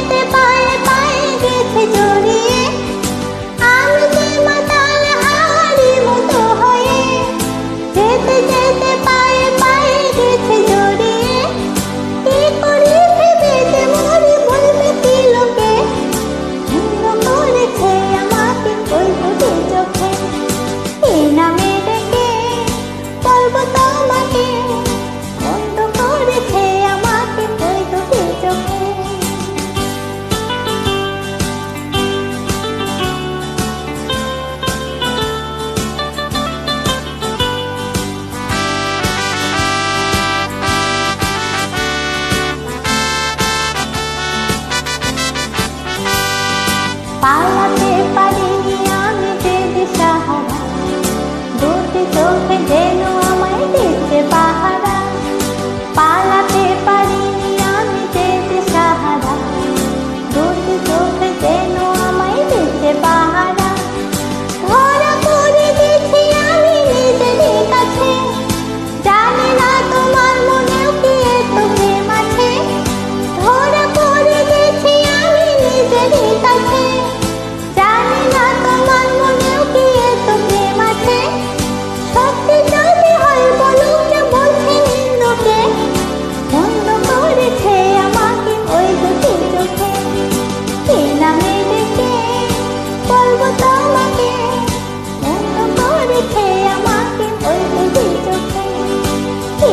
যেতে পায়ে পায়ে গেছে জড়িয়ে, আমি যে মাতাল হাওয়ারি মতো হয়ে। যেতে যেতে পায়ে পায়ে গেছে জড়িয়ে, কি করি ভেবে যে মরি বলবে কি লোকে। ধন্য করেছে আমাকে ওই দুটি চোখে, কি নামে ডেকে বলবো তোমাকে। বন্ধ করেছে আমাকে ওই দুটি চোখে। পালাতে পারিনি আমি যে দিশাহারা, দুটি চোখে যেন আমায় দিচ্ছে পাহারা। পালাতে পারিনি আমি যে দিশাহারা, দুটি চোখে যেন আমায় দিচ্ছে পাহারা। ধরা পড়ে গেছি আমি নিজেরই কাছে, জানি না তোমার মনেও কি এত প্রেম আছে। ধরা পড়ে গেছি আমি নিজেরই কাছে, জানি না তোমার মনেও কি এত প্রেম আছে। সত্যি যদি হয় বলুক যে বলছে নিন্দুকে, বন্ধ করেছে আমাকে ওই দুটি চোখে। কি নামে ডেকে বলবো তোমাকে, বন্ধ করেছে আমাকে ওই দুটি চোখে। কি